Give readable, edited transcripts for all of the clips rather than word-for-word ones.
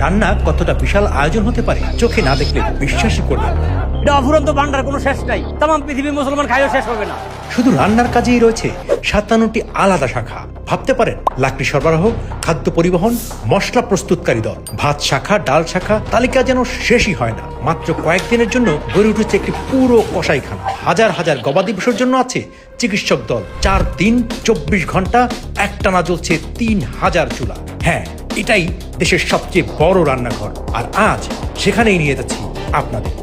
রান্না কতটা বিশাল আয়োজন হতে পারে চোখে না দেখলে বিশ্বাসই করবেন না। এটা অফুরন্ত ভান্ডার, কোনো শেষ নাই। তাম পৃথিবীর মুসলমান খাইও শেষ হবে না। শুধু রান্নার কাজেই রয়েছে 57টি আলাদা শাখা। ভাবতে পারেন লাকড়ি সরবরাহ, খাদ্য পরিবহন, মশলা প্রস্তুতকারী দল, ভাত শাখা, ডাল শাখা, তালিকা যেন শেষই হয় না। মাত্র কয়েকদিনের জন্য গড়ে উঠেছে একটি পুরো কসাইখানা। হাজার হাজার গবাদি পশুর জন্য আছে চিকিৎসক দল। 4 দিন 24 ঘন্টা একটানা জ্বলছে 3000 চুলা। হ্যাঁ, এটাই দেশের সবচেয়ে বড় রান্নাঘর। আর আজ সেখানেই নিয়ে যাচ্ছি আপনাদের।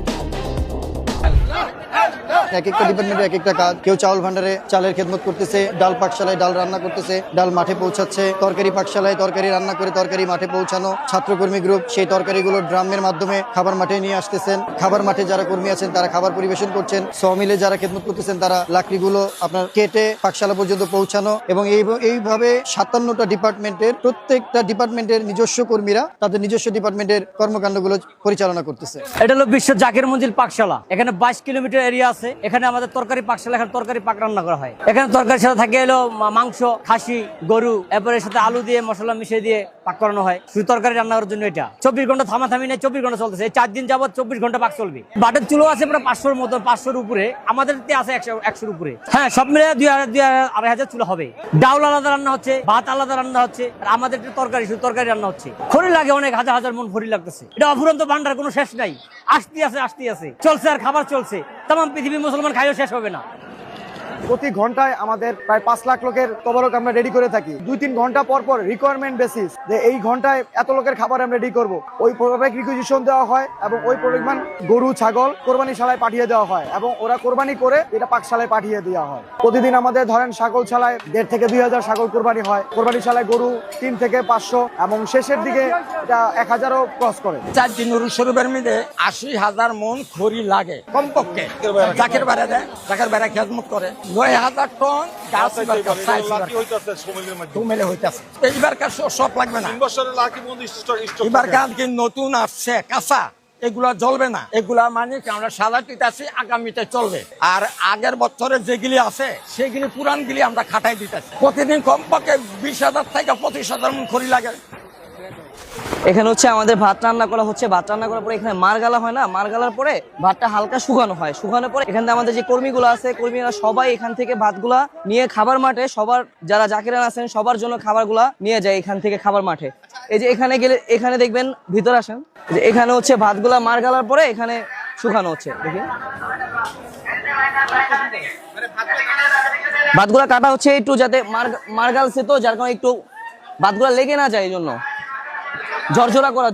এক একটা ডিপার্টমেন্টে এক একটা কাজ। কেউ চাউল ভান্ডারে চালের খেদমত করতেছে, ডাল পাকশালায় ডাল রান্না করতেছে, ডাল মাঠে পৌঁছাচ্ছে, তরকারি পাকশালায় তরকারি রান্না করে তরকারি মাঠে পৌঁছানো। ছাত্রকর্মী গ্রুপ সেই তরকারিগুলো ড্রামের মাধ্যমে খাবার মাঠে নিয়ে আসতেছেন। খাবার মাঠে যারা কর্মী আছেন তারা খাবার পরিবেশন করছেন। সমিলে যারা খেদমত করতেছেন তারা লাকড়িগুলো আপনার কেটে পাকশালা পর্যন্ত পৌঁছানো। এবং এইভাবে 57টা ডিপার্টমেন্টের প্রত্যেকটা ডিপার্টমেন্টের নিজস্ব কর্মীরা তাদের নিজস্ব ডিপার্টমেন্টের কর্মকাণ্ডগুলো পরিচালনা করতেছে। এটা হলো বিশ্ব জাকির মঞ্জিল পাকশালা। এখানে 22 কিলোমিটার এরিয়া আছে। এখানে আমাদের তরকারি পাকশালা, এখানে তরকারি পাক রান্না করা হয়। এখানে তরকারির সাথে থাকে এলো মাংস, খাসি, গরু, এরপরে সাথে আলু দিয়ে মশলা মিশিয়ে দিয়ে পাক করানো হয়। শুধু তরকারি রান্না করার জন্য এটা 24 ঘন্টা থামাথামি নেই, 24 ঘন্টা চলতেছে। এই 4 দিন যাবত 24 ঘন্টা পাক চলবে। বাটের চুলো আছে প্রায় 500-র মতো, 500-র উপরে। আমাদের আছে 100-র উপরে। হ্যাঁ, সব মিলে 2000-2500 চুলো হবে। ডাউল আলাদা রান্না হচ্ছে, ভাত আলাদা রান্না হচ্ছে, আর আমাদের তরকারি, শুধু তরকারি রান্না হচ্ছে। খড়ি লাগে অনেক, হাজার হাজার মন খড়ি লাগতেছে। এটা অফুরন্ত ভান্ডার, কোনো শেষ নাই। আসতে আছে চলছে, আর খাবার চলছে। তাম পৃথিবীর মুসলমান খাইও শেষ হবে না। প্রতি ঘন্টায় আমাদের প্রায় 5 লাখ লোকের তবরক আমরা রেডি করে থাকি। 2-3 ঘন্টা পর পর রিকোয়ারমেন্ট বেসিস যে এই ঘন্টায় এত লোকের খাবার আমরা রেডি করব, ওই প্রোডাক্ট রিকুইজিশন দেওয়া হয় এবং ওই পরিমাণ গরু ছাগল কোরবানিশালায় পাঠিয়ে দেওয়া হয় এবং ওরা কোরবানি করে এটা পাকশালায় পাঠিয়ে দেওয়া হয়। প্রতিদিন আমাদের ধরেন ছাগল ছালায় 1,500 থেকে 2,000 ছাগল কোরবানি হয়। কোরবানিশালায় গরু 3 থেকে 500 এবং শেষের দিকে এটা 1000ও ক্রস করে। 4 দিন নুরুল শরীফের মধ্যে 80,000 মন খড়ি লাগে কমপক্ষে। জাকের বেড়া দেয়, জাকের বেড়া খেদমত করে 9,000 টন গাছ হইতেছে। এইবার সব লাগবে না, এবার কি নতুন আসছে কাঁচা, এগুলা জ্বলবে না। এগুলা মানে আমরা সাদাটিতে আছি, আগামীতে চলবে। আর আগের বছরের যেগুলি আছে সেগুলি পুরানগুলি আমরা খাটাই দিতেছি। প্রতিদিন কমপক্ষে 20,000 থেকে 25,000 মন খড়ি লাগে। এখানে হচ্ছে আমাদের ভাত রান্না করা হচ্ছে। ভাত রান্না করার পরে এখানে মারগালা হয় না, মারগালার পরে ভাতটা হালকা শুকানো হয়। শুকানোর পরে এখানে আমাদের যে কর্মীগুলো আছে, কর্মীরা সবাই এখান থেকে ভাতগুলা নিয়ে খাবার মাঠে, সবার যারা জাকিরান আছেন সবার জন্য খাবারগুলা নিয়ে যায় এখান থেকে খাবার মাঠে। এই যে এখানে গেলে এখানে দেখবেন, ভিতরে আসেন, যে এখানে হচ্ছে ভাতগুলা মারগালার পরে এখানে শুকানো হচ্ছে। দেখি ভাতগুলা কাটা হচ্ছে একটু যাতে মারগালছে, তো যার কারণে একটু ভাতগুলা লেগে না যায়, এই জন্য ঝরঝরা করা।